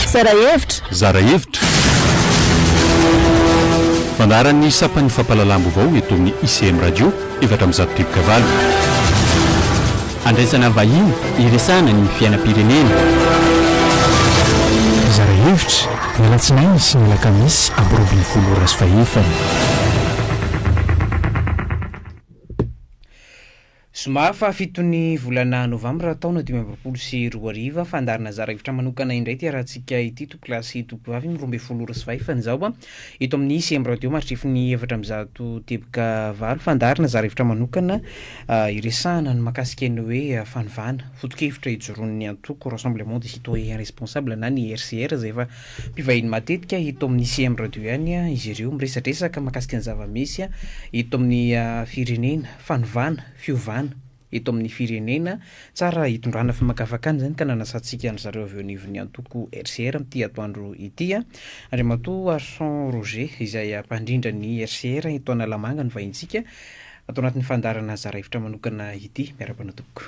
zara hevitra fandaran'ny sapan'ny fampalalambo vao eto amin'ny ICM radio efatra mizato tibokavalo andraisana vahiny iresana ny fiainam-pirenena zara hevitra mialatsinainy sy mialakamisy aby 20 somafa fitony volana novambra taona 2024 fandarina zara hevitra manokana indray ty rahantsika ity topilasy topivavy mirombe folora sy vaifany zao eto amin'ny ICM radio mahatrefiny efatra mizato teboka valo fandarina zara hevitra manokana iresahana ny makasika ny hoe fanovana fotokevitra ijoron'ny antoko rassemblement des citoyens responsable na ny RCR zay efa mpivahiny matetika eto amin'ny ICM radio ihany izy ireo miresadresaka makasika ny zava-misy eto amin'ny firenena fanovana fiovana eto amin'ny firenena tsara hitondrana fimakafakany zany ka nanasatsika ny zareo avy anivon'ny antoko RCR amty atoandro ity Andriamatoa Arson Roger izay mpandrindra ny RCR eto Analamanga ny vahintsika atao anatin'ny fandarana zara hevitra manokana ity miarabana tompoko.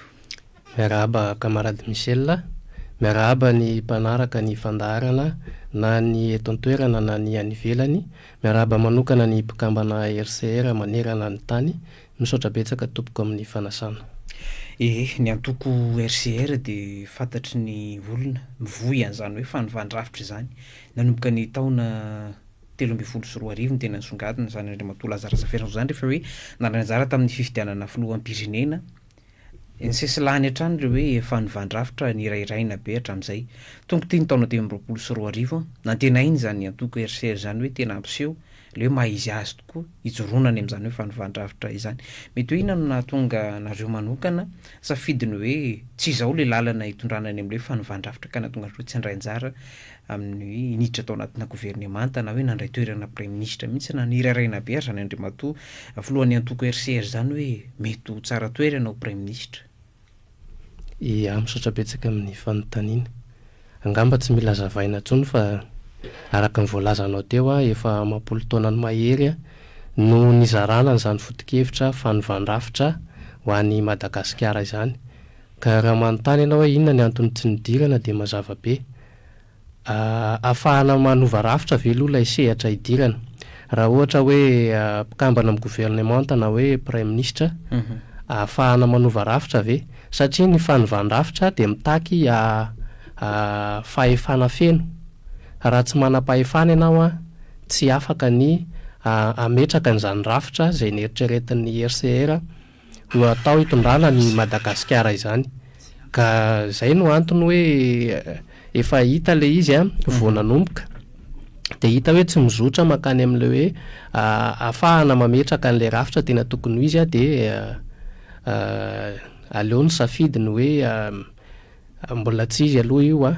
Miarahaba camarade Michel, miarahaba ny mpanaraka ny fandarana na ny eto an-toerana na ny any ivelany, miarahaba manokana ny mpikambana RCR manerana ny tany, misaotra betsaka tompoko amin'ny fanasana. Ny antoko RCR de fantatry ny olona mivoy an'izany hoe fanovandrafitra zany nanomboka ny taona 2024 ny tena nisongadina zany Andriamatoa Lazara Saferina zany rehefa hoe naranjara tamin'ny fifidianana filoham-pirenena nsesilany hatrany le hoe fanovandrafitra ny irairaina be hatramin'izay tonga ty ny taona 2024 nantenainy zany antoko RCR zany hoe tena ampiseho le hoe mahizy azy tokoa ijoronany amin'izany hoe fanovandrafitra izany mety hoe inona no nahatonga nareo manokana safidiny hoe tsy izao le lalana hitondranany amin'le fanovandrafitra ka nahatonga nareo tsy handray anjara amin'ny iniditra tao anatina gouvernemanta na hoe nandray toerana premier ministre mihitsy na niraraina be zany Andriamatoa voalohan'ny antoko RCR zany hoe mety ho tsara toerana ho premier ministre. Misaotra betsaka amin'ny fanontaniana. Angamba tsy mila zavaina intsony fa araka ny voalazanao teo efa mampolo taona ny mahery no nizarana n'izany foto-kevitra fanovandrafitra ho an'ny Madagasikara izany. Ka raha manontany ianao hoe inona ny antony tsy nidirana dia mazava be. Ahafahana manova rafitra ve aloha ilay sehatra hidirana. Raha ohatra hoe mpikambana amin'ny gouvernemanta na hoe premier ministre ahafahana manova rafitra ve satria ny fanovandrafitra dia mitaky fahefana feno. Raha tsy manam-pahefana ianao tsy afaka ny ametraka n'izany rafitra izay nieritreretin'ny RCR ho atao hitondrana ny Madagasikara izany. Ka izay no antony hoe efa hita le izy vao nanomboka dia hita hoe tsy mizotra makany amin'le hoe ahafahana mametraka an'ilay rafitra tena tokony ho izy dia aleo ny safidiny hoe mbola tsy izy aloha io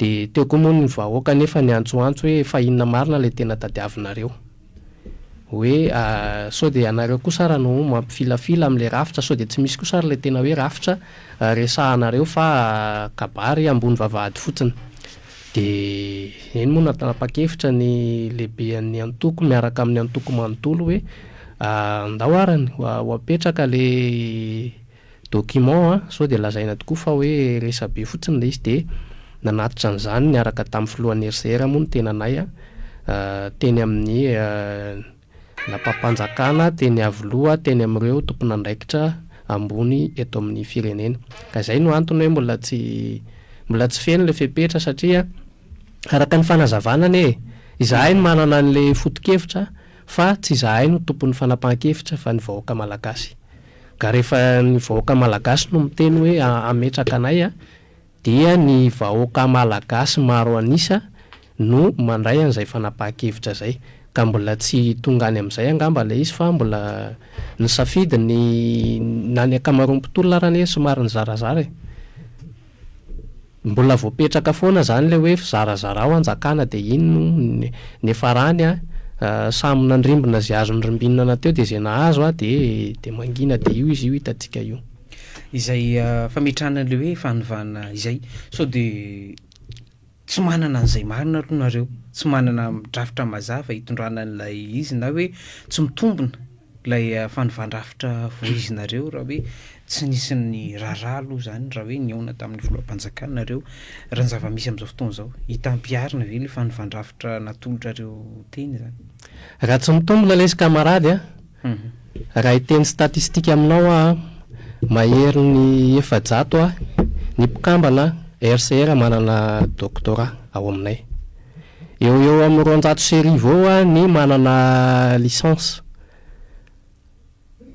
dia teo koa moa ny vahoaka nefa ny antsoantso hoe fa inona marina ilay tena tadiavinareo hoe sao dia anareo kosa raha no mampifilafila amin'ilay rafitra sao dia tsy misy kosa ilay tena hoe rafitra resahanareo fa kabary ambony vavahady fotsiny. Dia eny moa natana-pakevitra ny lehibean'ny antoko miaraka amin'ny antoko manontolo hoe andao arany ho apetraka le document sao dia lazaina tokoa fa hoe resabe fotsiny le izy dia nanatitra an'izany niaraka tamin'ny filohan'ny RCR moa ny tenanay teny amin'ny napampanjakana teny avoloha teny amin'ireo tompon'andraikitra ambony eto amin'ny firenena. Ka izay no antony hoe mbola tsy feno le fepetra satria araka ny fanazavana izahay no manana an'le foto-kevitra fa tsy izahay no tompon'ny fanapahan-kevitra fa ny vahoaka malagasy. Ka rehefa ny vahoaka malagasy no miteny hoe ametraka anay dia ny vahoaka malagasy maro anisa no mandray an'izay fanapahan-kevitra zay. Ka mbola tsy tonga any amin'izay angamba le izy fa mbola ny safidy na ny akamaroam-potolona raha somary ny zarazara mbola voapetraka foana zany le hoe zarazara ao anjakana dia iny nefa rany samy nandrimbona zay azo nirimbinina nateo dia zay nahazo dia mangina dia io izy io hitantsika io izay fametrahana le hoe fanovana izay sao dia tsy manana an'izay marina aloha nareo tsy manana drafitra mazava hitondrana an'ilay izy na hoe tsy mitombona lay fanovan-drafitra voizinareo raha hoe tsy nisy ny raharaha aloha zany raha hoe niona tamin'ny voloham-panjakanareo raha ny zava-misy amin'izao fotoana izao hitampiarina ve le fanovan-drafitra natolotrareo teny zany raha tsy mitombona lay izy kamarady raha hiteny statistika aminao a mahery ny 700 a ny mpikambana RCR manana doctorat ao aminay eo amin'ny 200 eo a ny manana licence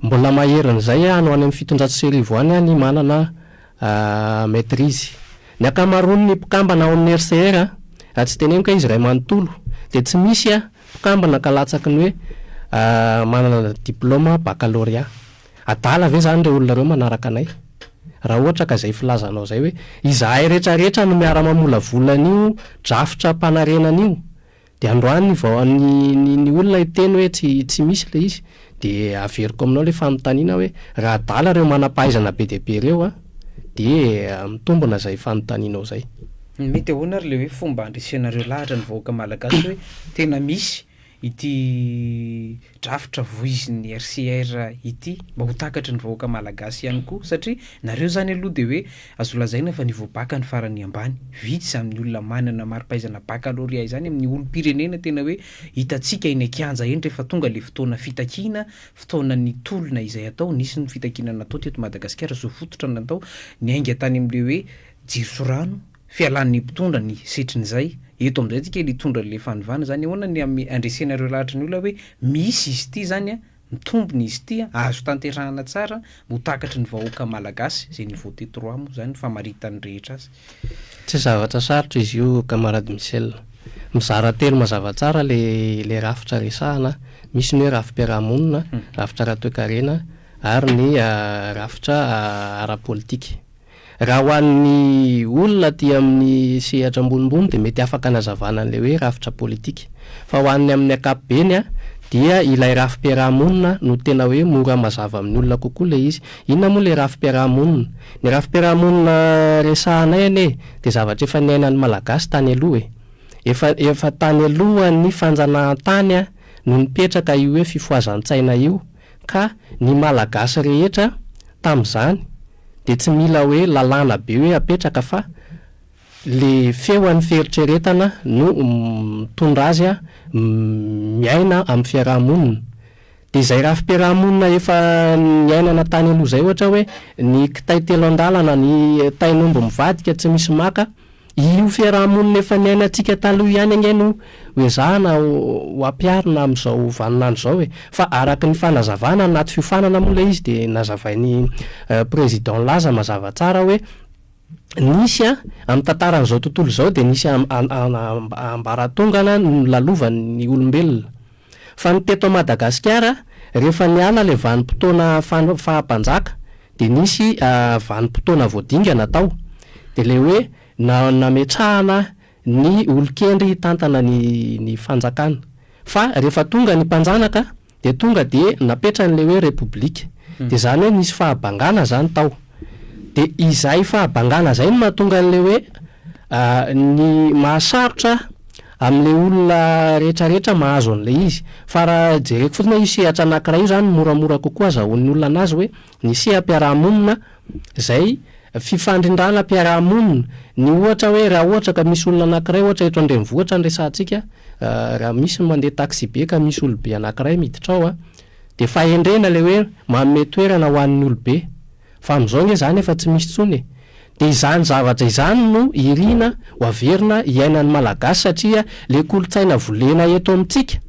mbola maherin'izay ano any amin'ny 700 any a ny manana maîtrise ny akamaroany ny mpikambana ao amin'ny RCR raha tsy teneniko izy ray manontolo dia tsy misy a mpikambana ka latsaky ny hoe manana diplôme baccalauréat adala ve zany reo olona reo manaraka anay raha ohatra ka izay filazanao zay hoe izahay rehetrarehetra no miara-mamolavolana drafitra mpanarenan'io dia androany ny olona iteny hoe tsy misy le izy dia averiko aminao le fanontaniana hoe raha adala reo manam-pahaizana be dia be reo a dia mitombona izay fanontanianao zay mety ahoana ary le hoe fomba andresenareo lahatra ny vahoaka malagasy hoe tena misy ity drafitra voizin'ny RCR ity mba ho takatry ny vahoaka malagasy ihany koa satria nareo zany aloha dia hoe azo lazaina fa nivobaka ny farany ambany vitsy amin'ny olona manana mari-pahaizana baccalauréat izany amin'ny olom-pirenena tena hoe hitantsika eny an-kianja eny rehefa tonga le fotoana fitakiana fotoana ny tolona izay atao nisy ny fitakiana natao teto Madagasikara zo fototra natao ny ainga tany amin'le hoe jiro sorano fialan'ny mpitondra ny setrin'izay eto amin'izay tsika litondra le fanovana zany ahoana ny andresenareo lahatra ny olona hoe misy izy ity zany a mitombony izy ity a azo tanterahana tsara ho takatry ny vahoaka malagasy zay ny vote 3 moa zany famaritan'ny rehetra azy tsy zavatra sarotra izy io camarade Michel mizara telo mazava tsara le rafitra resahana misy ny hoe rafim-piarahamonina rafitra ara-toe-karena ary ny rafitra ara-politika raha ho an'ny olona ty amin'ny sehatra ambonimbony dia mety afaka nazavana an'le hoe rafitra politika fa ho an'ny amin'ny ankapobeny a dia ilay rafim-piarahamonina no tena hoe mora mazava amin'ny olona kokoa le izy inona moa le rafim-piarahamonina ny rafim-piarahamonina resahanay ane dia zavatra efa niainan'ny malagasy tany aloha efa tany aloha ny fanjanahantany a no nipetraka io hoe fifoazan-tsaina io ka ny malagasy rehetra tamin'izany dia tsy mila hoe lalàna be hoe apetraka fa le feo an'ny fieritreretana no mitondra azy a miaina amin'ny fiarahamonina dia izay rafim-piarahamonina efa niainana tany aloha zay ohatra hoe ny kitay telo an-dalana ny tainombo mivadika tsy misy maka io fiarahamonina efa niainantsika taloha ihany angeno hoe zahana ho ampiarina amin'izao vaninandro zao hoe fa araka ny fanazavana anaty fiofanana moa le izy dia nazavain'ny président laza mazava tsara hoe nisy a amin'ny tantaran'izao tontolo izao dia nisy ambaratongana no lalovan'ny olombelona fa ny teto Madagasikara rehefa niala le vanim-potoana fahampanjaka dia nisy vanim-potoana voadingana tao dia le hoe nametrahana ny olon-kendry tantana ny fanjakana fa rehefa tonga ny mpanjanaka dia tonga dia napetrany le hoe republika dia zany hoe nisy fahabangana zany tao dia izay fahabangana zay no mahatonga n'le hoe ny mahasarotra amin'le olona rehetrarehetra mahazo an'le izy fa raha jereko fotsiny io sehatra anankiray io zany moramora kokoa azahoan'ny olona anazy hoe ny seha-piarahamonina zay fifandrindrana mpiarahamonina ny ohatra hoe raha ohatra ka misy olona anankiray ohatra eto andrenivohitra nresantsika raha misy mandeha taxi be ka misy olobe anankiray miditra ao a dia fahendrena le hoe manome toerana ho an'ny olobe fa amin'izao nge zany efa tsy misy tsony dia izany zavatra izany no irina ho averina iainan'ny malagasy satria le kolotsaina volena eto amintsika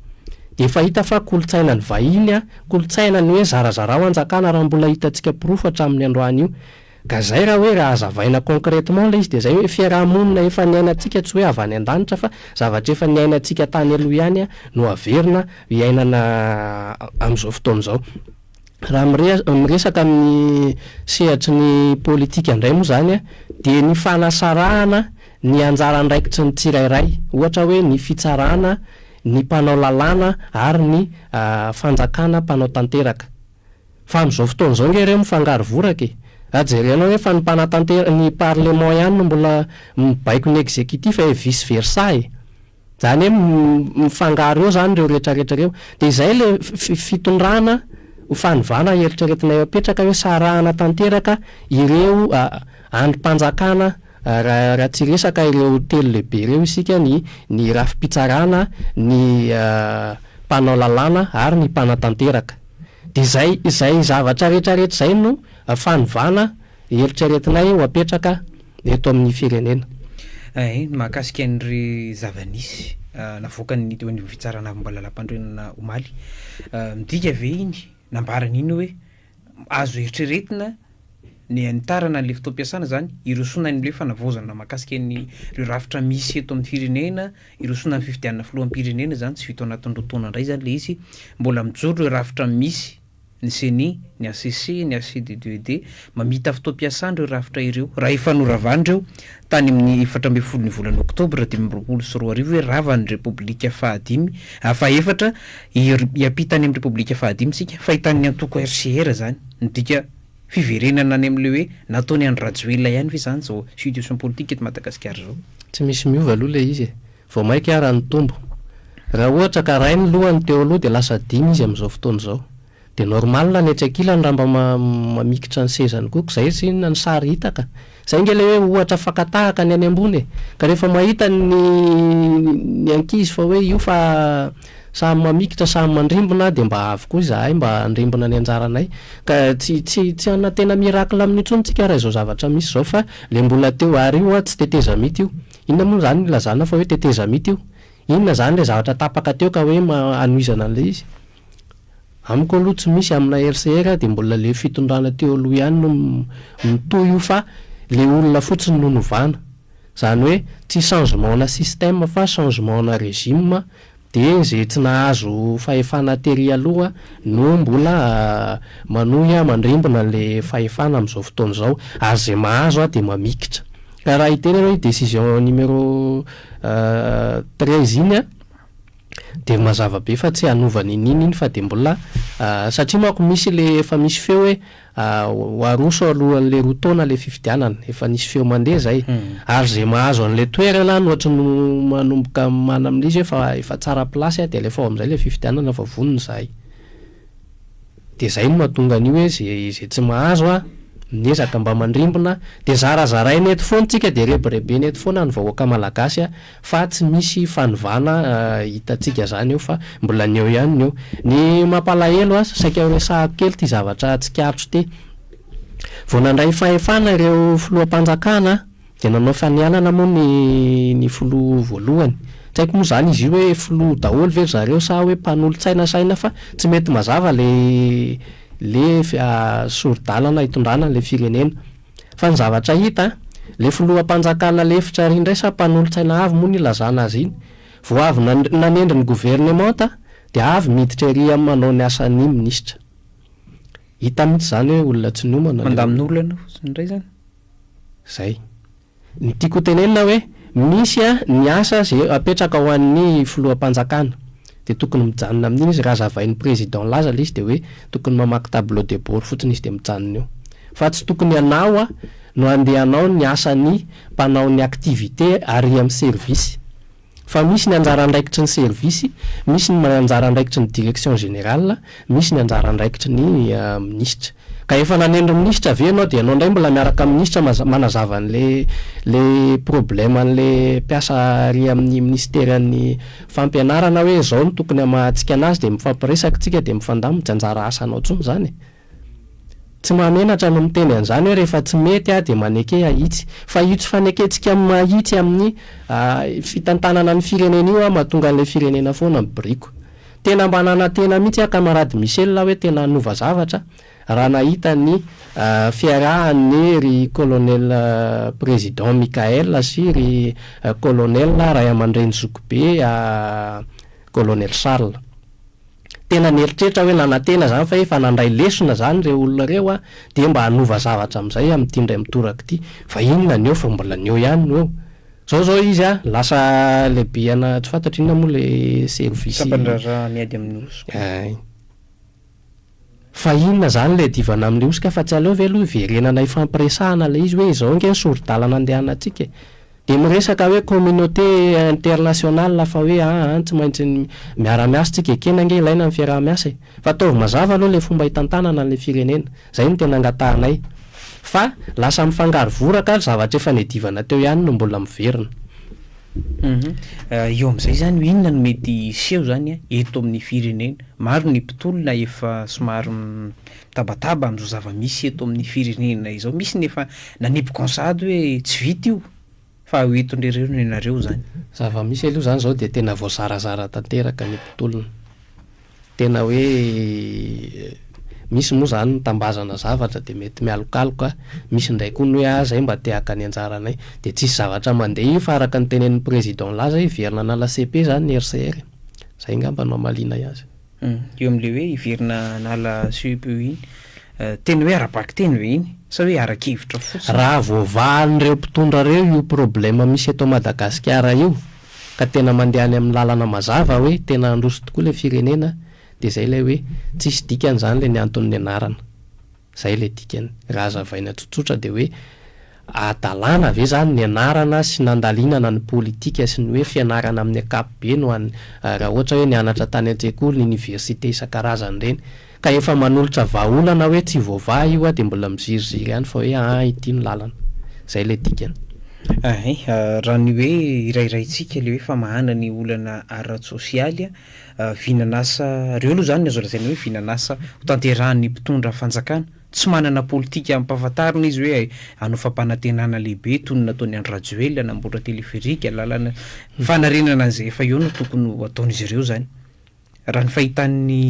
dia efa hita fa kolotsaina ny vahiny a kolotsaina ny hoe zarazara ho anjakana raha mbola hitantsika pirofo hatramin'ny androany io ka zay raha hoe raha azavaina concrètement le izy dia zay hoe fiarahamonina efa niainantsika tsy hoe avy any an-danitra fa zavatra efa niainantsika tany aloha ihany a no averina iainana amin'izao fotoana izao raha miresaka amin'ny sehatry ny politika indray moa zany a dia ny fanasarahana ny anjara andraikitry ny tsirairay ohatra hoe ny fitsarana ny mpanao lalàna ary ny fanjakana mpanao tanteraka fa amin'izao fotoana izao nge ireo mifangaro voraka ajerenao hoe fa ny ny parlement ihany no mbola mibaiko ny exécutif vice versa zany hoe mifangaro eo zany reo rehetrarehetra reo dia izay le fitondrana fanivana eritreretinay apetraka hoe sarahana tanteraka ireo androm-panjakana raha tsy resaka ireo telo lehibe ireo isika ny rafi-pitsarana ny mpanao lalàna ary ny mpanatanteraka de izay zavatra rehetrarehetra zay no fanivana eritreretinay ho apetraka eto amin'ny firenena. Mahakasika an'ry zavanisy navoakany teo ny fitsarana mbalalampandroenana omaly midika ve iny nambarany iny hoe azo eritreretina ny anitarana n'le fotoam-piasana zany irosona n'le fanavozana mahakasika ny ireo rafitra misy eto amin'ny firenena irosona ny fifidianana filohampirenena zany tsy vita anatin'roataona indray zany le izy mbola mijoro ireo rafitra misy ny CENI, ny ACC, ny ACD2D mamita fotoam-piasana ireo rafitra ireo raha efa noravandreo tany amin'ny 14 ny volana oktobra 2024 hoe ravan'ny Repoblika Fahadimy faefatra hiampita any amin'ny Repoblika Fahadimy sika fahitan'ny antoko RCR zany midika fiverenana any amin'le hoe nataony andro Rajoelina ihany ve zany zao situation politique eto Madagasikara zao. Tsy misy miova aloha le izy vao maika ara ny tombo raha ohatra ka rainy lohany teo aloha de lasa dimy izy amin'izao fotoana zao de normal ny atsakilany raha mba mamikitra ny sezany koko zay sy ny sary hitaka zay nge le hoe ohatra fakatahaka ny any ambony ka rehefa mahita ny ankizy fa hoe io fa samy mamikitra samy mandrimbona de mba avokoa zahay mba andrimbona ny anjaranay ka tsy ana tena miracle amin'ny intsony tsika raha izao zavatra misy zao fa le mbola teo ary io tsy teteza mity io inona moa zany ilazana fa hoe teteza mity io inona zany le zavatra tapaka teo ka hoe anoizana an'le izy amiko aloha tsy misy amina RCR de mbola le fitondrana teo aloha ihany no mitoy io fa le olona fotsiny no novana zany hoe tsy changement na système fa changement na régime de zay tsy nahazo fahefana tery aloha no mbola manohy mandrimbona le fahefana amin'izao fotoana zao ary zay mahazo de mamikitra ka raha iteny hoe décision numéro 13 iny de mazava be fa tsy hanovany iny fa de mbola satria manko misy le efa misy feo hoe aroso alohan'le roa taona le fifidianana efa nisy feo mandeha zay ary zay mahazo an'le toerana no ohatra no manomboka mana amin'izy hoe efa tsara plasy de alefa amin'izay le fifidianana fa vonony zahay de zay no mahatonga an'io hoe zay tsy mahazo miezaka mba mandrimbona de zarazarainy eto foana tsika de rebirebeny eto foana ny vahoaka malagasy fa tsy misy fanivana hitatsika zany eo fa mbola ny eo ihany ny eo ny mampalahelo saika resahako kely ty zavatra tsikatro ty vao nandray fahefana ireo filoham-panjakana de nanao fanianana moa ny filoha voalohany tsy haiko moa zany izy io hoe filoha daholo ve zareo sa hoe mpanolo-tsaina saina fa tsy mety mazava le sordalana hitondrana le firenena fa ny zavatra hita le filoham-panjakana le efitra ry indray sa mpanolo-tsaina avy moa ny lazana azy iny vao avy nanendry ny gouvernementa de avy miditra ery manao ny asan'ny ministra hita mihitsy zany hoe olona tsy nomana mandamin'olona indray zany zay ny tiako tenenina hoe misy ny asa zay apetraka ho an'ny filoham-panjakana de tokony mijanona amin'iny izy raha zavain'ny président laza le izy de hoe tokony mamaky tableau de bord fotsiny izy de mijanona eo fa tsy tokony anao no andehanao ny asan'ny mpanao ny activité ary amin'ny service fa misy ny anjara andraikitry ny service misy ny anjara andraikitry ny direction générale misy ny anjara andraikitry ny ministre ka efa nanendry ministra ve anao de anao ndray mbola miaraka ministra manazava an'le problème an'le mpiasa ary amin'ny ministère-ny fampianarana hoe zao no tokony amahantsika anazy de mifampiresaka tsika de mifandamina tsy anjara asanao tsony zany tsy mahamenatra no miteny an'izany hoe rehefa tsy mety de maneke ahitsy fa io tsy faneketsika mahitsy amin'ny fitantanana ny firenena io mahatonga an'le firenena foana mibriko tena mba nanantena mihitsy camarade Michel hoe tena nova zavatra raha nahita ny fiarahan'ny ry colonel président Michael sy ry colonel Ray Amandreny Zokobe colonel Charles tena neritreritra hoe nanantena zany fa efa nandray lesona zany reo olona reo de mba hanova zavatra amin'izay amin'ity ndray mitoraka ity fa inona ny eo fa mbola ny eo ihany no eo zao izy lasa lehibe ana tsy fantatry inona moa le service miady amin'ny osika fa inona zany le divana amin'ny osika fa tsy aleo ve aloha verenana ifampiresahana le izy hoe zao nge ny sordalana andehana atsika de miresaka hoe communauté internationale fa hoe tsy maintsy miara-miasa tsika ekenange ilaina amin'ny fiaraha-miasa fa ataovy mazava aloha le fomba hitantanana n'le firenena zay no tena angatahanay fa lasa mifangaro voraka zavatra efa nedivana teo ihany no mbola miverina. Eo amin'izay zany inona no mety seho zany a eto amin'ny firenena maro ny mpitolona efa somary tabataba amin'izao zava-misy eto amin'ny firenena izao misy nefa nanipy consady hoe tsy vita io fa hoenton'ireo nenareo zany Zava-misy aloha zany zao de tena voazarazara tanteraka ny mpitolona tena hoe misy moa zany nitambazana zavatra de mety mialokaloka misy ndray koa ny hoe zay mba te haka ny anjaranay de tsisy zavatra mandeha io fa araka ny tenen'ny président laza hiverina nala CP zany ny RCR zay ngamba no amalina azy. Eo amin'le hoe hiverina nala CP iny teny hoe ara-baky teny ve iny sa hoe arakevitra fotsiny raha voavahan'ireo mpitondra reo io problema misy eto Madagasikara io ka tena mandeha any amin'ny lalana mazava hoe tena androso tokoa le firenena de zay le hoe tsisy dikany zany le ny anton'ny anarana zay le dikany raha zavaina tsotsotra de hoe adalana ve zany ny anarana sy nandalinana ny politika sy ny hoe fianarana amin'ny akapobe no raha ohatra hoe nianatra tany an-tsekoly ny université isan-karazany reny ka efa manolotra vahaolana hoe tsy voavaha io de mbola miziriziry ihany fa hoe ity no lalana zay le dikany. Raha ny hoe irairaintsika le hoe famahana ny olana ara-tsosialy vinanasa reo aloha zany ny azo lazaina hoe vinanasa ho tanterahan'ny mpitondra fanjakana tsy manana politika ampahafantarina izy hoe hanao fampanantenana lehibe toy ny nataony Andry Rajoelina namboatra teleférika lalana fanarenana an'izay efa eo no tokony ho ataon'izy ireo zany raha ny fahitan'ny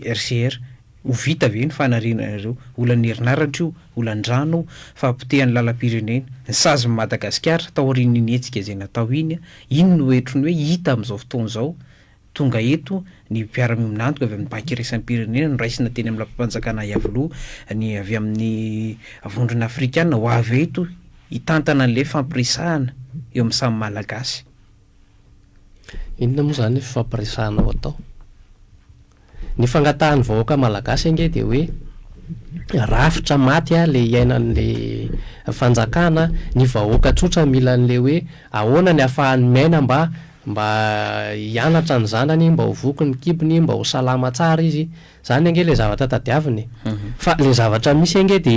RCR ho vita ve ny fanarenana ireo olan'ny herinaratra io olan-drano fa ampitehan'ny lalam-pirenena ny sazy Madagasikara taorian'ny hetsika izay natao iny iny no oetrony hoe hita amin'izao fotoana izao tonga eto ny mpiara-miominantoka avy amin'ny banky iraisany pirenena no raisina teny amin'ny lampanjakana Iavoloha ny avy amin'ny vondrona afrikana ho avy eto hitantana an'le fampiresahana eo amin'ny samy malagasy. Inona moa zany fampiresahana ho atao ny fangatahan'ny vahoaka malagasy ange de hoe rafitra maty le iainan'le fanjakana ny vahoaka tsotra mila an'le hoe ahoana ny ahafahany miaina mba hianatra ny zanany mba ho voky ny kibony mba ho salama tsara izy zany ange le zavatra tadiaviny fa le zavatra misy ange de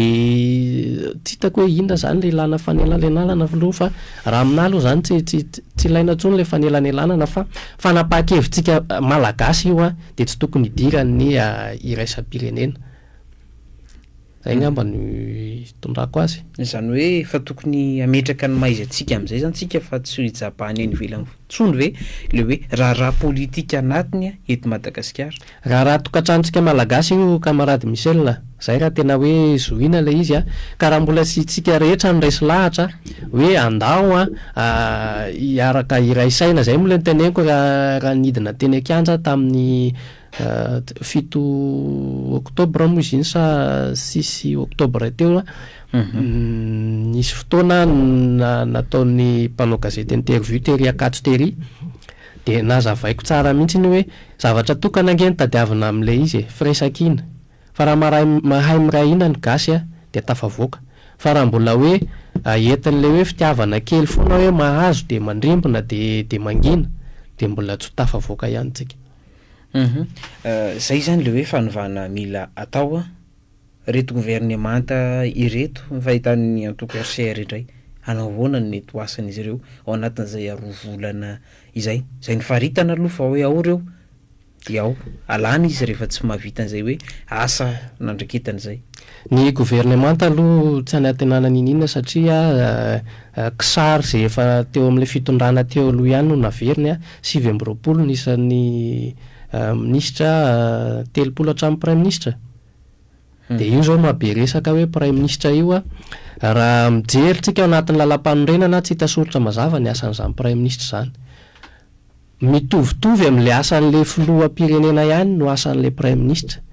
tsy hitako hoe inona zany le ilana fanelan'analana aloha fa raha amina aloha zany tsy ilaina tsony le fanelan'analana fa fanapahan-kevitsika malagasy io de tsy tokony hidiran'ny iraisam-pirenena zay ngamba ny tondrako azy zany hoe fa tokony ametraka ny maizy atsika amin'izay zany tsika fa tsy ho hijabahany any ivelany tsony ve le hoe raha politika anatiny eto Madagasikara raha tokantranontsika malagasy io camarade Michel zay raha tena hoe zoina le izy ka raha mbola sy tsika rehetra ny raisy lahatra hoe andao hiaraka iraisaina zay mola ny teneniko raha nidina teny Kianja tamin'ny 7 oktobra moa izy iny sa 6 oktobra teo nisy fotoana nataon'ny mpanao gazety interview Tery Akato Tery de nazavaiko tsara mihitsy ny hoe zavatra tokana ange ny tadiavina amin'le izy firesakina fa raha mahay mirahina ny gasy de tafavoaka fa raha mbola hoe entin'le hoe fitiavana kely foana hoe mahazo de mandrimbona de mangina de mbola tsy tafavoaka ihany tsika. Zay zany le hoe fanovana mila atao reto gouvernemanta ireto fahitan'ny antoko RCR indray anahoana ny mety hoasan'izy ireo ao anatin'izay aroa volana izay ny faritana aloha fa hoe ao reo de ao alana izy rehefa tsy mahavita an'izay hoe asa nandraketan'izay ny gouvernemanta aloha tsy anatenana ninina satria kisary zay efa teo amin'le fitondrana teo aloha ihany no naveriny 7 nisan'ny ministra 3 hatramin'ny prime ministre de io zao mahabe resaka hoe prime ministre io raha mijery tsika ao anatin'ny lalam-panorenana tsy hita soratra mazava ny asan'izany prime ministre zany mitovitovy amin'le asan'le filoham-pirenena ihany no asan'le prime ministre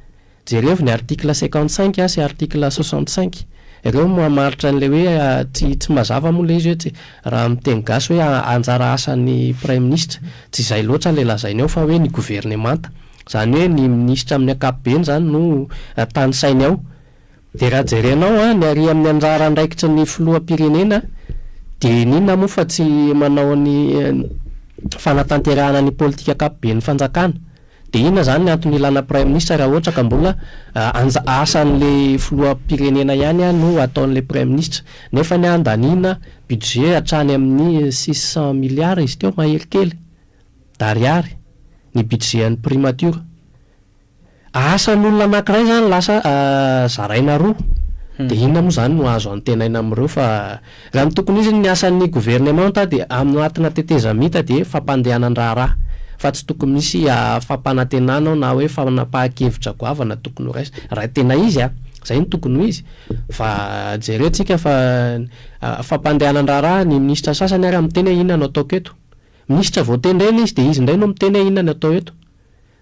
jereo ny article 55 sy article 65 ireo mamaritra an'le hoe tsy mazava moa le izy hoe raha miteny gasy hoe anjara asan'ny prime ministre tsy izay loatra le lazainy ao fa hoe ny gouvernemanta zany hoe ny ministra amin'ny akapobeny zany no tany sainy ao de raha jerenao ny ary amin'ny anjara andraikitra ny filoham-pirenena de ninona moa fa tsy manao ny fanatanterahana ny politika akapobe ny fanjakana de inona zany ny antony ilana prime ministre raha ohatra ka mbola asan'le filoham-pirenena ihany no ataon'le prime ministre nefa ny andanina budget hatrany amin'ny 600 milliards izy teo mahery kely dariary ny budget an'ny primature asan'olona anankiray zany lasa zaraina roa de inona moa zany no azo antenaina am'ireo fa raha ny tokony izy ny asan'ny gouvernement de amin'ny anatina tetezamita de fampandehanan-draharaha fa tsy tokony misy fampanantenana na hoe fanapahan-kevitra goavana tokony ho raisy raha tena izy zay ny tokony ho izy fa jerentsika fa fampandehanan-draharaha ny ministra sasany ary amin'ny teny inona no ataoko eto ministra vao tendrena izy de izy indray no miteny inona no atao eto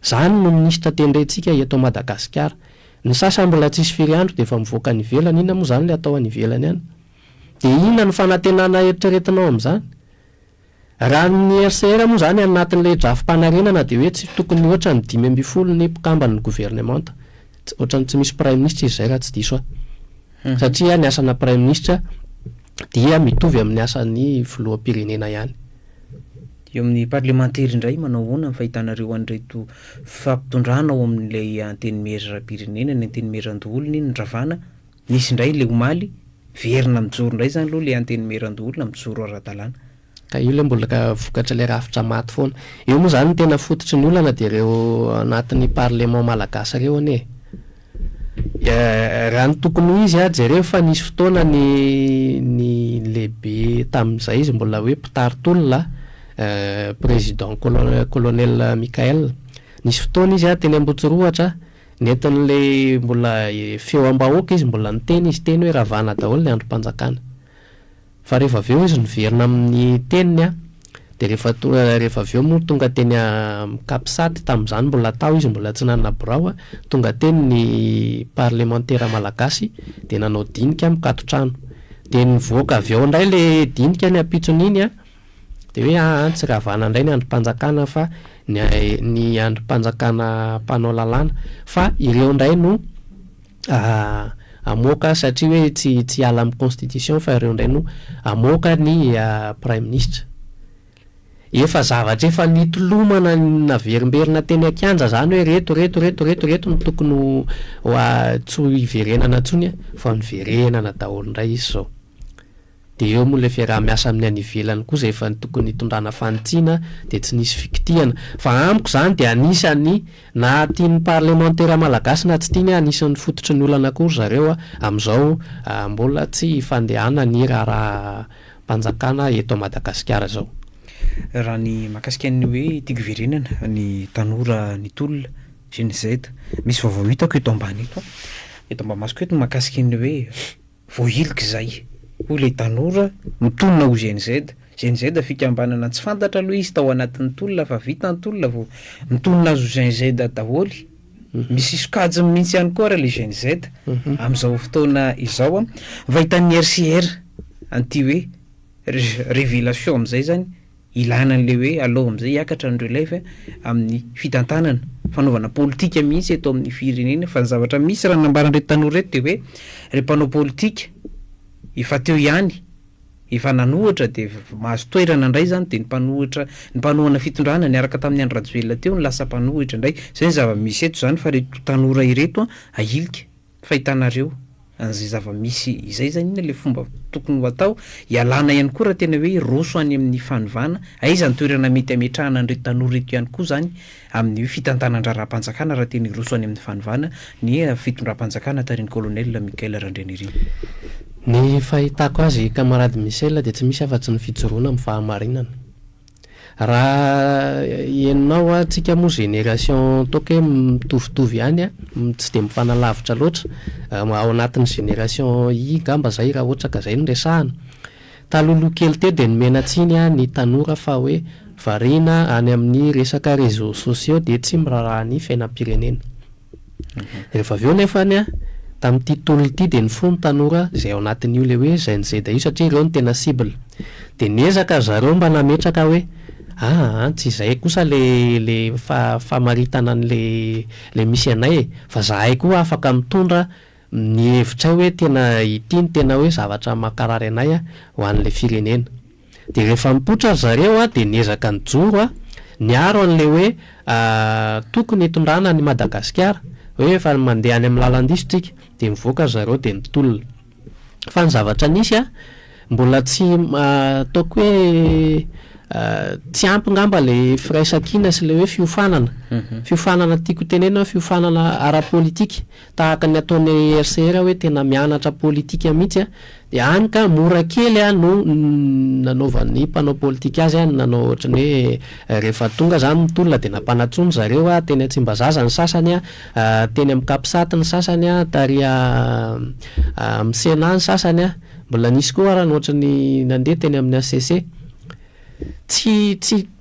zany no ministra tendrentsika eto Madagasikara ny sasany mbola tsisy firy andro de efa mivoaka ny ivelany inona moa zany le atao any ivelany any de inona ny fanantenana eritreretinao amin'izany raha ny RCR moa zany anatin'le drafim-panarenana de hoe tsy tokony ohatra ny 5 ny mpikambany gouvernement ohatra ny tsy misy prime ministre izy zay raha tsy diso satria ny asana prime ministre dia mitovy amin'ny asan'ny filoham-pirenena ihany. Eo amin'ny parlementaire indray manao hoana ny fahitanareo an'ireto fampitondrana ao amin'ilay anteny merapirenena ny anteny meran-doholony ny ravana nisy indray le omaly verina mijoro indray zany aloha le anteny meran-doholona mijoro ara-dalàna ka io le mbola ka vokatra le rafitra maty foana eo moa zany tena fototry ny olana de ireo anatin'ny parlement malagasy ireo ane raha ny tokony izy jereo fa nisy fotoana ny lehibe tamin'izay izy mbola hoe mpitaritolona président colonel Michael nisy fotoana izy teny Ambotsoroatra nentin'le mbola feo am-bahoaka izy mbola niteny izy teny hoe ravana daholo le androm-panjakana fa rehefa aveo izy niverina amin'ny teniny de rehefa aveo moa tonga teny Kapsaty tamin'izany mbola tao izy mbola tsy nanana birao tonga teny ny parlementaire malagasy de nanao dinika mikatotrano de nivoaka aveo indray le dinika ny ampitson'iny de hoe tsy ravana indray ny androm-panjakana fa ny androm-panjakana mpanao lalàna fa ireo indray no amoaka satria hoe tsy ala amin'ny constitution fa ireo indray no amoaka ny prime ministre efa zavatra efa nitolomana naverimberina teny Akianja zany hoe reto no tokony tsy hiverenana ntsony fa niverenana daholo indray izy zao de eo moa le fiaraha-miasa amin'ny any ivelany koa zay efa tokony hitondrana fanitsiana de tsy nisy fikitiana fa amiko zany de anisany na tiany parlementaire malagasy na tsy tiany anisany fototry ny olana koa zareo amin'izao mbola tsy fandehana ny raha mpanjakana eto Madagasikara zao raha ny mahakasikan'ny hoe tia governenana ny tanora ny tolona GNZ misy vaovao hitako eto ambany eto Mahamasika eto mahakasikan'ny hoe voahilika zay ho le tanora mitonona ho GNZ fikambanana tsy fantatra aloha izy tao anatin'ny tolona fa vita ny tolona vao mitonona azo GNZ daholy misy sokajy mihitsy ihany koa raha le GNZ amin'izao fotoana izao vahitan'ny RCR anty hoe révélation amin'izay zany ilana an'le hoe aloha amin'izay hiakatra n'ireo leva amin'ny fitantanana fanaovana politika mihitsy eto amin'ny firenena fa ny zavatra misy raha nambaran'ireo tanora reto de hoe re mpanao politika efa teo ihany efa nanohatra de mahazo toerana indray zany de ny mpanohana fitondrana niaraka tamin'ny andro rajoelona teo ny lasa mpanohitra indray zay ny zava-misy eto zany fa reto tanora ireto ahilika fahitanareo an'izay zava-misy izay zany le fomba tokony ho atao ialana ihany koa raha tena hoe roso any amin'ny fanovana aiza ny toerana mety ametrahana an'ireo tanora reto ihany koa zany amin'ny fitantanan-draharaha-mpanjakana raha tena roso any amin'ny fanovana ny fitondram-panjakana tarin'ny colonel Michael Randrianirina. Ny fahitako azy camarade Michel de tsy misy afa-tsy ny fijoroana amin'ny fahamarinana raha enao tsika moa génération toka hoe mitovitovy ihany tsy de mifanalavitra loatra ao anatin'ny génération gamba zay raha ohatra ka zay no resahana taloloha kely teo de nimenatsiny ny tanora fa hoe variana any amin'ny resaka réseaux sociaux de tsy miraraha ny fiainam-pirenena rehefa aveo nefany tamin'ity tolona ity de ny fony tanora zay ao anatin'io le hoe GNZ io satria ireo no tena cible de niezaka zareo mba nametraka hoe tsy izay kosa le famaritana an'le misy anay fa zahay koa afaka mitondra ny hevitray hoe tena itiny tena hoe zavatra makarary anay a ho an'le firenena. De rehefa mipotra zareo a de niezaka ny joro a niaro an'le hoe tokony hitondrana ny Madagasikara hoe efa mandeha any amin'ny lalan-diso tsika de mivoaka zareo de mitolona. Fa ny zavatra nisy a mbola tsy ataoko hoe tsy ampy ngamba le firaisan-kina sy le hoe fiofanana tiako tenena fiofanana ara-politika tahaka ny ataon'ny RCR hoe tena mianatra politika mihitsy a de any ka mora kely a no nanaovan'ny mpanao politika azy a nanao ohatrany hoe rehefa tonga zany mitolona de nampanatsony zareo a teny Tsimbazaza ny sasany a teny amin'ny Kapisaty ny sasany a tary amin'ny Sena ny sasany a mbola nisy koa raha ohatrany nandeha teny amin'ny ACC. Tsy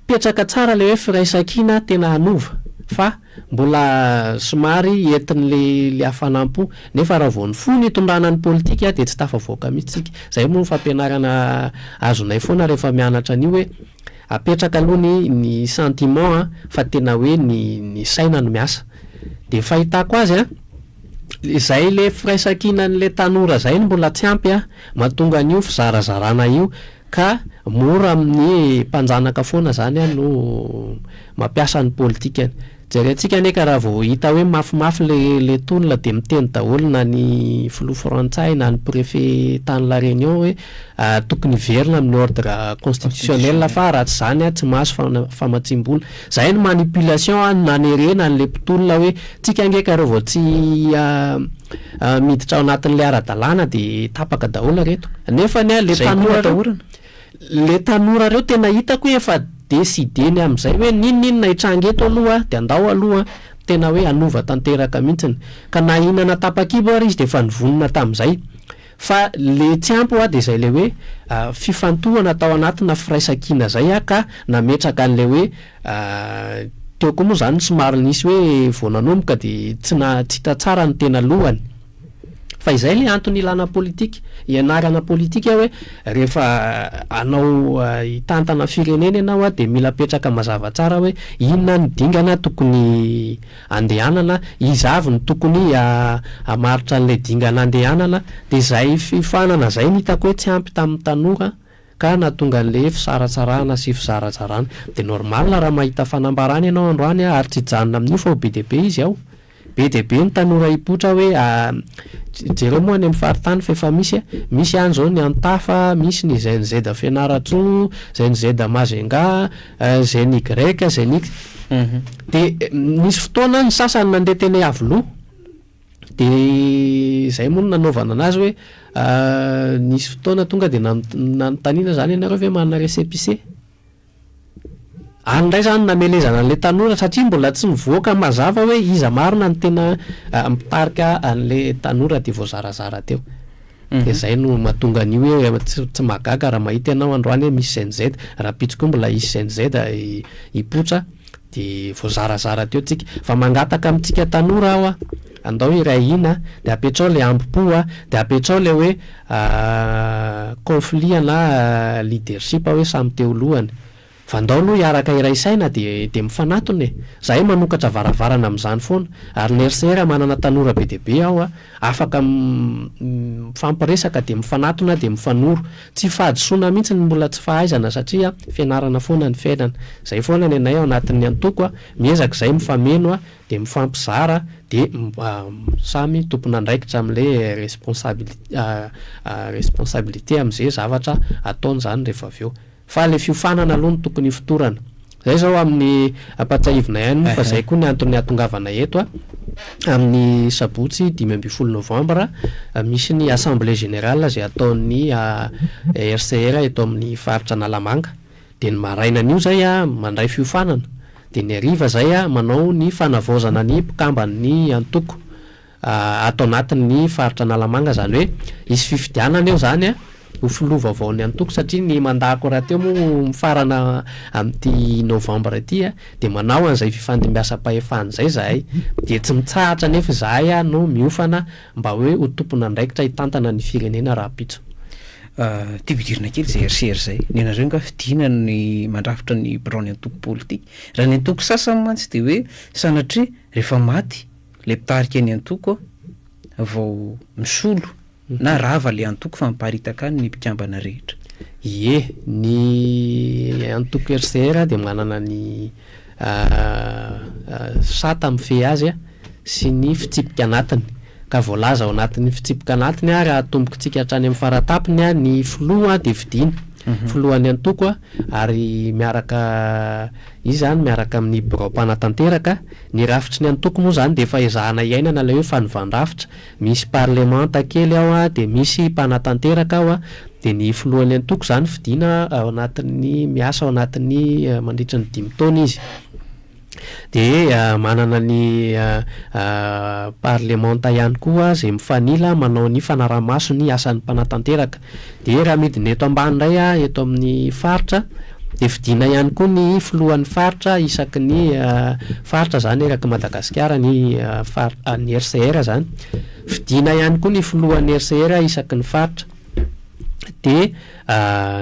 petraka tsara le hoe firaisan-kina tena anova fa mbola somary entin'le hafanampo nefa raha vao ny fo ny itondrana ny politika de tsy tafavoaka mihitsy tsika. Zay moa ny fampianarana azonay foana rehefa mianatra an'io hoe apetraka aloha ny sentiment fa tena hoe ny saina no miasa. De fahitako azy zay le firaisan-kina n'le tanora zay mbola tsy ampy mahatonga an'io fizarazarana io ka mora amin'ny mpanjanaka foana zany no mampiasa ny politika. Jerentsika neka raha vao hita hoe mafimafy le tolona de miteny daholo na ny filoha Frantsay na ny préfet tany La Réunion hoe tokony verina amin'ny ordre constitutionnel fa raha tsy zany tsy mahazo famatsim-bola. Zay ny manipulation nanerena an'le mpitolona hoe tsika ngeka raha vao tsy miditra ao anatin'le ara-dalàna de tapaka daholo reto. Nefa le tanora reo tena hitako efa desideny amin'izay hoe ninninona hitrangeto aloha de andao aloha tena hoe anova tanteraka mihitsiny ka na inana tapakibo ary izy de efa nivonona tamin'izay. Fa le tsy ampy de zay le hoe fifantohana tao anatina firaisan-kina zay ka nametraka an'le hoe teo koa moa zany somary nisy hoe vao nanomboka de tsy hita tsara ny tena lohany. Fa izay le antony ilana politika, ianarana politika hoe rehefa anao hitantana firenena ianao de mila petraka mazava tsara hoe inona ny dingana tokony andehanana, iza avy ny tokony amaritra an'le dingana andehanana. De zay fifanana zay ny hitako hoe tsy ampy tamin'ny tanora ka nahatonga an'le fisaratsarana sy fizaratsarana. De normal raha mahita fanambarana ianao androany ary tsy hijanona amin'io fa be dia be izy ao. Be dia be ny tanora hipotra hoe jereo moa any amin'ny faritany fa efa misy any zao ny Antafa, misy ny ZNZ Fianaratsoa, ZNZ Mazenga, ZNY, ZNX. De nisy fotoana ny sasany nandeha teny Avoloha de zay moa nanaovana anazy hoe nisy fotoana tonga de nanontaniana zany ianareo hoe manana récépissé. Andray zany namelezana an'le tanora satria mbola tsy mivoaka mazava hoe iza marina ny tena mitarika an'le tanora de voazarazara teo. De zay no mahatonga an'io hoe tsy magaga raha mahita ianao androany hoe misy ZNZ, raha pitsy koa mbola isy ZNZ hipotra de voazarazara teo tsika. Fa mangataka amintsika tanora aho andao iray ina de apetrao le ambopo de apetrao le hoe conflit na leadership hoe samy teo lohany. Fa ndao aloha hiaraka iray saina de mifanatony. Zahay manokatra varavarana amin'izany foana ary ny RCR manana tanora be dia be ao afaka fampiresaka de mifanatona de mifanoro. Tsy fahadisoana mihitsy ny mbola tsy fahaizana satria fianarana foana ny fiainana. Zay foana ny anay ao anatin'ny antoko miezaka zay mifameno de mifampizara de samy tompona andraikitra amin'le responsabilité amin'izay zavatra ataony zany rehefa avy eo. Fa le fiofanana aloha no tokony fitorana. Zay zao amin'ny ampatsahivina ihany fa zay koa ny antony atongavana eto amin'ny sabotsy 15 Novambra misy ny assemblée générale zay ataon'ny RCR eto amin'ny faritra Analamanga. De ny maraina an'io zay mandray fiofanana. De ny hariva zay manao ny fanavaozana ny mpikamban'ny antoko atao anatin'ny faritra Analamanga zany hoe isy fifidianana eo zany ho filova vao ny antoko satria ny mandako raha teo moa mifarana amin'ity Novambra ity de manao an'izay fifandimbiasam-pahefana zay zahay de tsy mitsahatra nefa zahay no miofana mba hoe ho tompona andraikitra hitantana ny firenena raha pitso. Tibidirina kely zay RCR zay ny anareo nga fidina ny mandrafitra ny birao ny antoko politika. Raha ny antoko sasany mantsy de hoe sanatria rehefa maty le mpitarika ny antoko vao misolo na rava le antoko fa miparitaka ny mpikambana rehetra. Ie, ny antoko RCR dia manana ny sata mife azy sy ny fitsipika anatiny, ka voalaza ao anatin'ny fitsipika anatiny raha atombokontsika hatrany amin'ny faratapiny ny filoha dia vidina filohan'ny antoko ary miaraka izy zany miaraka amin'ny birao-panatanteraka. Ny rafitry ny antoko moa zany dia efa ezahana iainana ilay hoe fanovan-drafitra, misy parlemanta kely ao dia misy mpanatanteraka ao dia ny filohan'ny antoko zany vidina ao anatin'ny miasa ao anatin'ny mandritra ny 5 taona izy. Dia manana ny parlemanta ihany koa izay mifanila manao ny fanaramaso ny asan'ny mpanatanteraka. Dia raha midina eto ambany indray eto amin'ny faritra dia vidina ihany koa ny filohan'ny faritra isaky ny faritra zany eraky Madagasikara ny RCR zany, vidina ihany koa ny filohan'ny RCR isaky ny faritra. Dia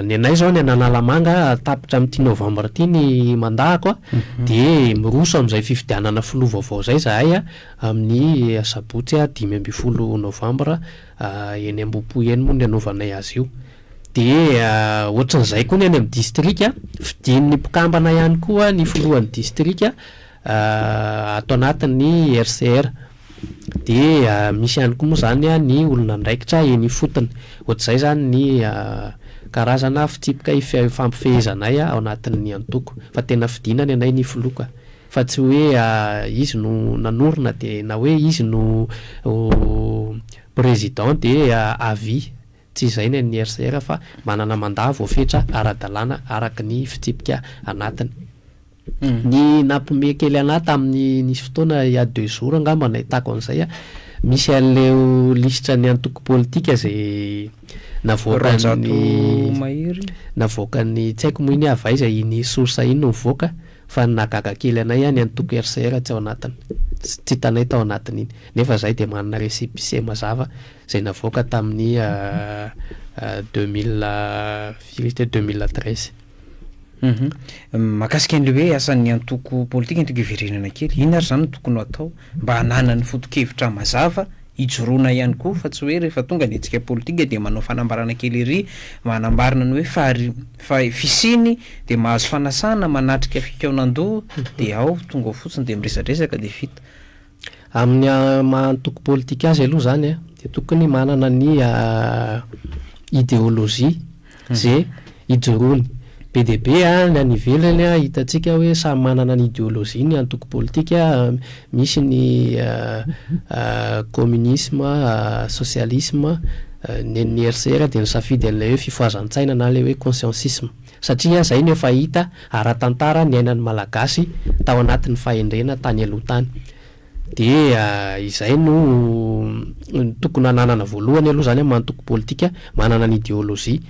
ny anay zao ny Analamanga tapitra amin'ity Novambra ity ny mandahako dia miroso amin'izay fifidianana filoha vaovao zay zahay amin'ny sabotsy 15 Novambra eny Ambohipo eny moa ny anaovanay azy io. Dia ohatran'izay koa ny any amin'ny distrika vidin'ny mpikambana ihany koa ny filohan'ny distrika ato anatin'ny RCR. Dia misy ihany koa moa zany ny olona ndraikitra eny fotony, ohatr'izay zany ny karazana fitsipika fampifehezanay ao anatin'ny antoko, fa tena vidinany anay ny filoka, fa tsy hoe izy no nanorina dia na hoe izy no président dia avis, tsy izay ny RCR fa manana mandat voafetra ara-dalàna araky ny fitsipika anatiny. Ny nampome kely anahy tamin'ny nisy fotoana il y a 2 jours angamba nahitako an'izay misy an'ilay listra ny antoko politika izay navoaka ny tsy haiko moa iny avaiza iny source iny no mivoaka fa nagaga kely anay ny antoko RCR tsy ao anatiny, tsy hitanay tao anatiny iny, nefa zay dia manana récépissé mazava izay navoaka tamin'ny 2013. Mahakasika an'le hoe asan'ny antoko politika antoko iverenana kely, ino ary zany no tokony atao mba hananany foto-kevitra mazava hijoroana ihany koa, fa tsy hoe rehefa tonga ny hetsika politika dia manao fanambarana kely ery manambarana ny hoe fisiny dia mahazo fanasana manatrika fikaonan-doha dia ao tonga ao fotsiny dia miresadresaka dia vita. Amin'ny antoko politika azy aloha zany dia tokony manana ny idéologie zay hijoroany. PDB ny any ivelany hitantsika hoe samy manana ny idéologie ny antoko politika, misy ny communisme, socialisme, ny RCR dia nisafidy an'ilay hoe fifoazan-tsaina na ilay hoe consciencisme, satria zay no efa hita ara-tantara ny ainan'ny malagasy tao anatin'ny fahendrena tany aloha tany. Dia izay no tokony hananana voalohany aloha zany amin'ny antoko politika, manana ny idéologie.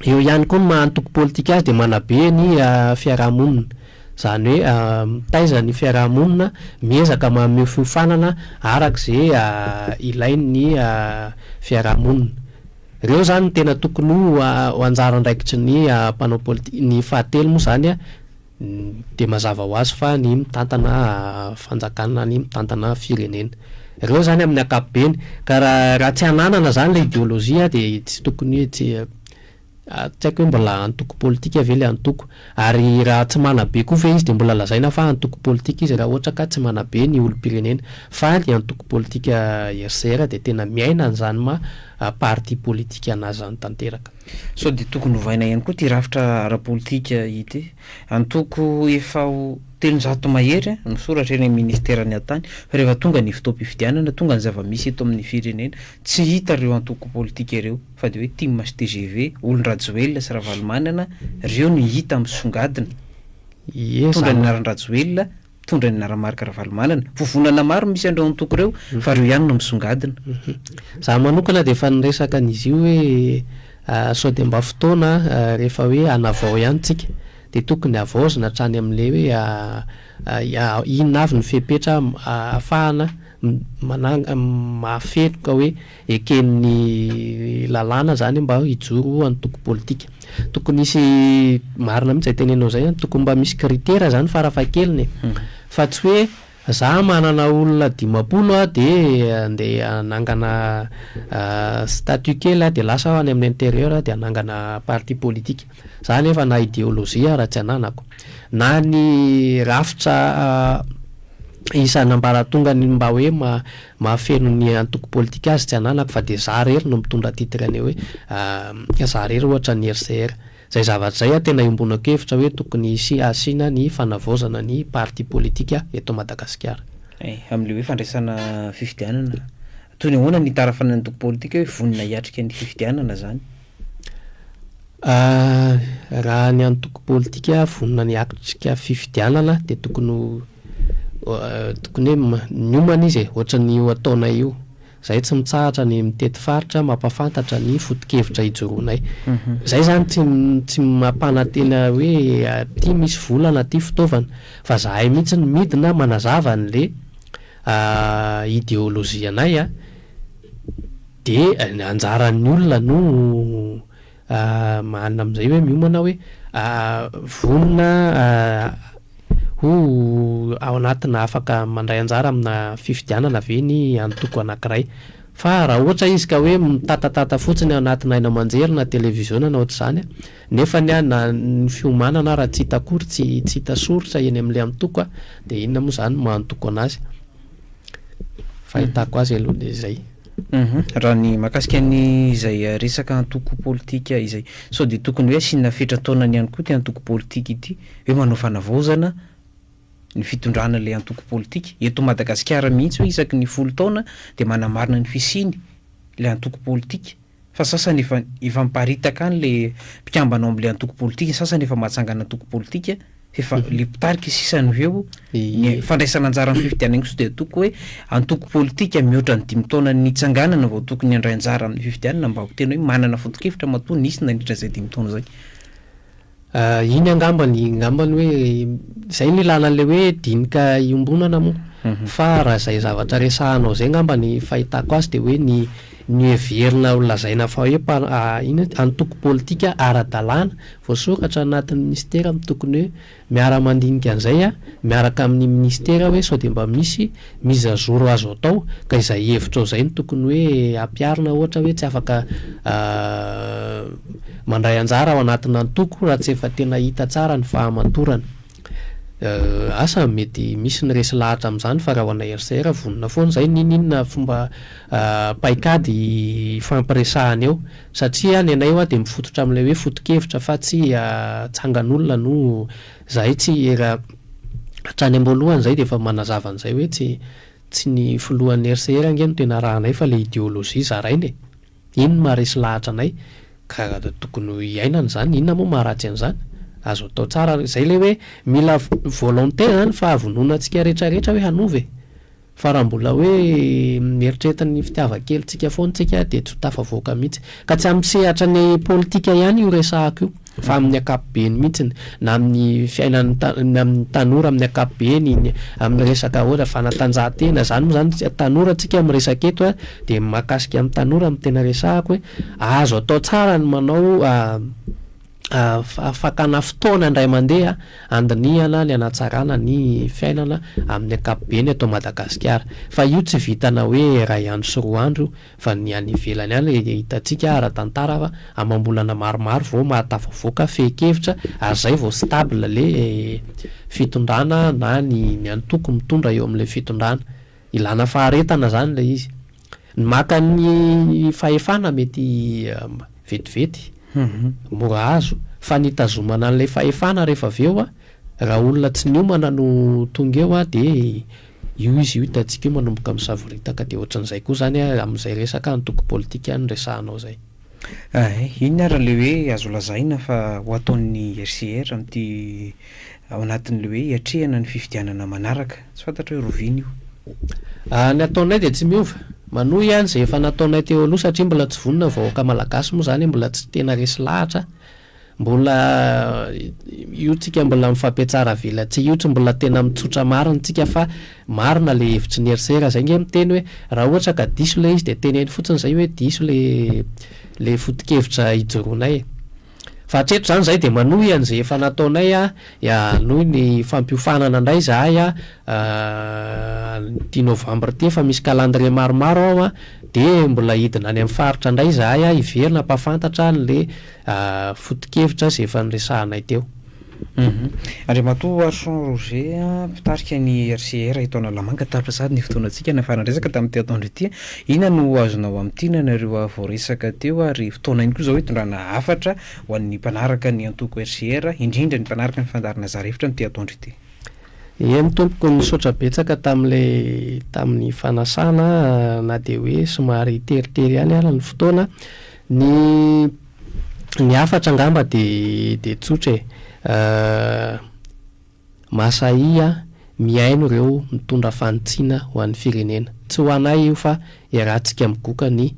Eo ihany koa mahantoko politika azy dia manabe ny fiarahamonina, zany hoe mitaiza ny fiarahamonina miezaka manome fiofanana arak'izay ilain'ny fiarahamonina. Ireo zany tena tokony ho anjara andraikitry ny mpanao politika. Ny fahatelo moa zany dia mazava ho azy fa ny mitantana fanjakana, ny mitantana firenena, ireo zany amin'ny ankapobeny. Ka raha tsy hananana zany ilay idéologie dia tsy tokony tsy haiko hoe mbola antoko politika ve le antoko, ary raha tsy manabe koa ve izy dia mbola lazaina fa antoko politika izy raha ohatra ka tsy manabe ny olom-pirenena, fa ny antoko politika RCR dia tena miaina an'izany parti politika anazy zany tanteraka. So dia tokony hovaina ihany koa ty rafitra ara-politika ity, antoko efa 300 mahery misoratra eny amin'ny ministerany an-tany, fa rehefa tonga ny fotoam-pifidianana, tonga ny zava-misy eto amin'ny firenena, tsy hita ireo antoko politika ireo, fa dia hoe Tim TGV, Olon-Rajoelina sy Ravalomanana, ireo no hita misongadina. Tondra ny Naran-Rajoelina, tondra ny Naramarika Ravalomanana, vovonana maro misy andreo antoko ireo, fa ireo ihany no misongadina. Za manokana dia efa niresaka an'izy io hoe sao dia mba fotoana rehefa hoe hanavao ihany tsika dia tokony havaozina hatrany amin'ilay hoe inona avy ny fepetra ahafahana mahafetoka hoe eken'ny lalàna zany mba hijoro antoko politika. Tokony isy marina mihitsy zay tenenao zay, tokony mba misy kritera zany farafahakeliny, fa tsy hoe za manana olona 10 de andeha anangana statut kely de lasa any amin'ny intérieur de anangana parti politique za nefa na idéologie raha tsy ananako na ny rafitra isan'ambaratonga ny mba hoe mahafeno ny antoko politika azy tsy ananako fa de za rery no mitondra titre ane hoe za rery ohatra ny RCR zay zavatra zay tena imbonako hevitra hoe tokony asina ny fanavaozana ny parti politika eto Madagasikara. Amin'le hoe fandraisana fifidianana toy ny ahoana ny tarafana antoko politika hoe vonina hiatrika ny fifidianana zany? Raha ny antoko politika vonina ny hiatrika fifidianana de tokony hoe niomana izy ohatra ny ataonay io zay tsy mitsahatra ny mitety faritra mampafantatra ny foto-kevitra ijoroanay zay zany tsy mampanantena hoe ty misy volana ty fitaovana fa zahay mihitsy ny midina manazava n'le idéologie anay de anjaran'ny olona no manana am'izay hoe miomana hoe vonina ho ao anatina afaka mandray anjara amina fifidianana ve ny antoko anankiray fa raha ohatra izy ka hoe mitatatata fotsiny anatina aina amanjery na televiziona na ohatra zany nefa ny fiomanana raha tsy hitakory tsy hita soritra eny amin'le antoko de inona moa zany mahantoko anazy fahitako azy aloha de zay. Raha ny makasika ny izay resaka antoko politika izay so de tokony hoe asiana fetrataonany ihany koa ty antoko politika ity hoe manao fanavaozana ny fitondrana le antoko politika eto Madagasikara mihitsy hoe isaky ny 10 taona de manamarina ny fisiny le antoko politika fa sasany efa miparitaka any le mpikambana am'le antoko politika sasany efa mahatsangana antoko politika efa le pitarika sisany eo ny fandraisana anjara amin'ny fifidianana so de toko hoe antoko politika mihoatra ny 10 taona ny tsanganana vao tokony handray anjara amin'ny fifidianana mba ho tena hoe manana foto-kevitra matoa nisy nandritra zay 10 taona zay. Iny angambany hoe zay ny lanan'le hoe dinika iombonana moa fa raha zay zavatra resahanao zay ngambany fahitako azy de hoe ny heverina lazaina fa hoe iny antoko politika ara-dalàna voasokatra anatin'ny ministera tokony hoe miara-mandinika an'izay miaraka amin'ny ministera hoe sao de mba misy mise-à-jour azo atao ka izay hevitra zay ny tokony hoe ampiarina ohatra hoe tsy afaka mandray anjara ao anatina antoko raha tsy efa tena hita tsara ny fahamatorana asa mety misy ny resy lahatra am'izany fa raha ho anay RCR vonina foana zay ninona fomba paikady fampiresahany eo satria ny anay de mifototra am'le hoe foto-kevitra fa tsy tsangan'olona no zay tsy raha hatrany amboalohany zay de efa manazava an'izay hoe tsy ny filohan'ny RCR angeno tena rahanay fa le idéologie zarainy iny maharesy lahatra anay ka tokony iainana zany inona moa maharatsy an'izany azo atao tsara zay le hoe mila volonté zany fa avononantsika rehetrarehetra hoe hanova fa raha mbola hoe mieritrretan'ny fitiavakelyntsika foantsika de tsy tafavoaka mihitsy ka tsy am'sehatra ny politika ihany io resahako io fa amin'ny ankapobeny mihitsy na amin'ny fiainan'ny amin'ny tanora amin'ny ankapobeny amin'ny resaka ohatra fanatanjahantena zany moa zany tanora tsika amin'ny resaka eto de mahakasika amin'ny tanora amin'ny tena resahako hoe azo atao tsara ny manao fakana fotoana indray mandeha andinihana ny anatsarana ny fiainana amin'ny ankapobeny eto Madagasikara fa io tsy vitana hoe ray andro sy 2 andro fa ny any ivelany any hitantsika ara-tantara fa amam-bolana maromaro vao mahatafavoaka fehikevitra ary zay vao stable le fitondrana na ny antoko mitondra eo amin'le fitondrana ilana faharetana zany le izy ny maka ny fahefana mety vetivety mora azo fa nitazomana an'ilay fahefana rehefa aveo raha olona tsy niomana no tonga eo de io izy io hitantsika io manomboka misavoritaka de ohatran'izay koa zany amin'izay resaka antoko politika ny resahanao zay. Iny ara le hoe azo lazaina fa ho ataon'ny RCR amin'ity ao anatin'le hoe hiatrehana ny fifidianana manaraka tsy fantatra hoe roviny io. Ny ataonay de tsy miova manohy ihany zay efa nataonay teo aloha satria mbola tsy vonona vahoaka malagasy moa zany mbola tsy tena resy lahatra mbola io tsika mbola mifampiatsara velatsy io tsy mbola tena mitsotra marina tsika fa marina le hevitry ny RCR zay nge miteny hoe raha ohatra ka diso le izy de teneny fotsiny zay hoe diso le foto-kevitra ijoroanay fa hatreto zany zay de manohy an'zay efa nataonay noho ny fampiofanana indray zahay ty novambra ty efa misy calendrier maromaro ao de mbola hidina any amin'ny faritra indray zahay iverina mpafantatra le foto-kevitra zay efa nyresahanay teo. Andriamatoa Arson Roger mpitarika ny RCR itaona lamanga tapitra sady ny fotoanantsika nafaranresaka tamin'ny teatandro ity ina no azonao amin'ity nareo voaresaka teo ary fotoana iny koa zao hitondrana hafatra ho an'ny mpanaraka ny antoko RCR indrindra ny mpanaraka ny fandarina zarevitra ny teatandro ity. Mitompoko nisaotra betsaka tamin'ny fanasana na de hoe somary teritery ihany ala ny fotoana ny hafatra angamba de tsotra masaia miaino ireo mitondra fanitsina ho an'ny firenena tsy ho anay io fa iarahantsika migoka ny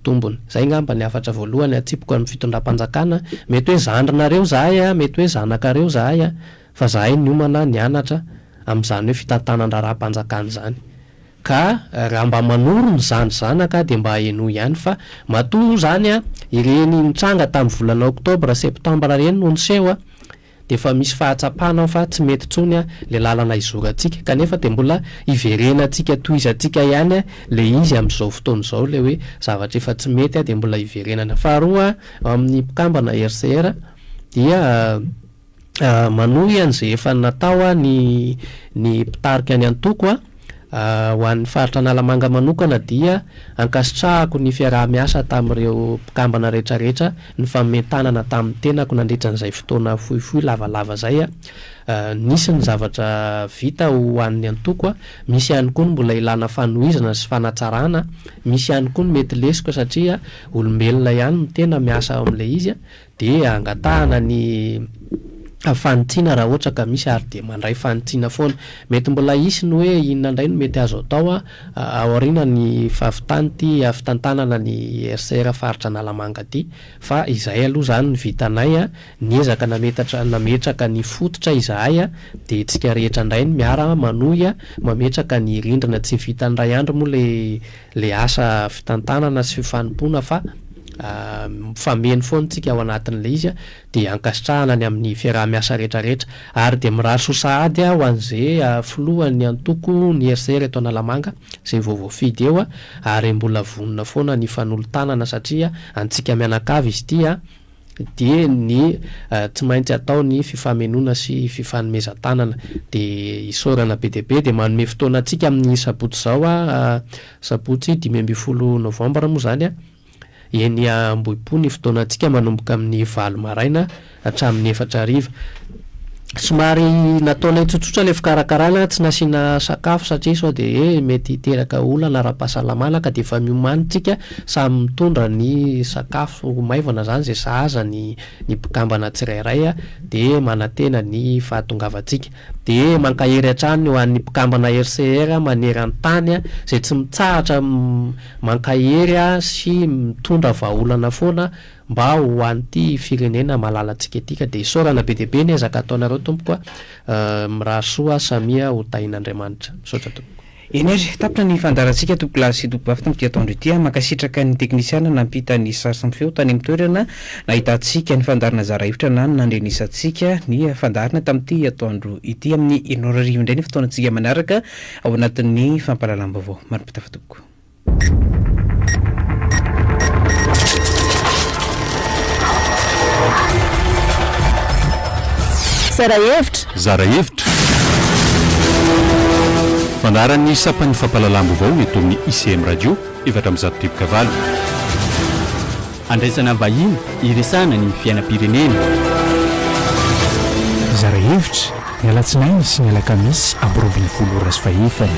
tombony zay ngamba ny hafatra voalohany atsipoko amin'ny fitondram-panjakana mety hoe zandrinareo zahay mety hoe zanakareo zahay fa zahay niomana nianatra amin'izany hoe fitantanan-draharaha-mpanjakana zany ka raha mba manoro ny zanaka de mba haino ihany fa matoa zany ireny nitranga tamin'ny volana oktobra septambra reny no niseho de fa misy fahatsapana fa tsy mety tsony le lalana izorantsika kanefa de mbola iverenantsika toizantsika ihany le izy amin'izao fotoana zao le hoe zavatra efa tsy mety de mbola iverenana. Faharoa amin'ny mpikambana RCR dia manohy an'izay efa natao ny mpitarika ny antoko ho an'ny faritra Analamanga manokana dia ankasitrahako ny fiaraha-miasa tamin'ireo mpikambana rehetrarehetra ny fametanana tamin'ny tenako nandritra n'izay fotoana fohifohy lavalava zay nisy ny zavatra vita ho an'ny antoko misy ihany koa ny mbola ilana fanohizana sy fanatsarana, misy ihany koa ny mety lesika satria olombelona ihany no tena miasa amin'le izy de angatahana ny fanitsina raha ohatra ka misy ary de mandray fanitsina foana mety mbola isy ny hoe inona indray no mety azo atao aoriana ny favitany ty fitantanana ny RCR faritra Analamanga ty fa izay aloha zany ny vitanay niezaka nametraka ny fototra izahay de tsika rehetra indray ny miara manohy mametraka ny rindrina tsy vitany ray andro moa le asa fitantanana sy fifanimpona fa fameny foantsika ao anatin'le izy de ankasitrahana ny amin'ny fiaraha-miasa rehetrarehetra ary de miraso sahady ho an'izay filohan'ny antoko ny RCR eto Analamanga zay voavoafidy eo ary mbola vonona foana ny fanolotanana satria antsika mianakavy izy ty de ny tsy maintsy atao ny fifamenona sy fifanomezan-tanana de isorana be de be de manome fotoana antsika amin'ny sabotsy zao sabotsy 12 novambra moa zany eny Ambohipo ny fotoana antsika manomboka amin'ny 9 maraina hatramin'ny 4 hariva. Somary nataonay tsotsotra le fikarakarana tsy nasiana sakafo satria sao de mety hiteraka olana ara-pahasalamana ka de efa miomanitsika samy mitondra ny sakafo maivana zany zay sahaza ny mpikambana tsirairay de manantena ny fahatongavantsika de mankahery hatrany ho an'ny mpikambana RCR manery an-tany zay tsy mitsahatra mankahery sy mitondra vahaolana foana mba ho an'ity firenena malalatsika tika de isorana be debe ny ezaka ataonareo tompoko mirasoa samia ho tain'Andriamanitra misaotra tompoko. Eny ary tapitra ny fandarantsika topilasy topivavy tamin'ity atoandro ity makasitraka ny teknisiana nampita ny sary sy ny feo tany amin'ny toerana nahitantsika ny fandarina zara-hevitra na nandrenisantsika ny fandarina tamin'ity atoandro ity amin'ny 1h indray ny fotoanantsika manaraka ao anatin'ny fampahalalam-baovao marim-pitafa tompoko. Zara-hevitra fandaran'ny sapan'ny fampahalalam-baovao eto amin'ny ICM radio 7:30 andraisana vahiny iresana ny fiainam-pirenena. Zara-hevitra ny alatsinainy sy ny alakamisy aby 24 orasy fahefany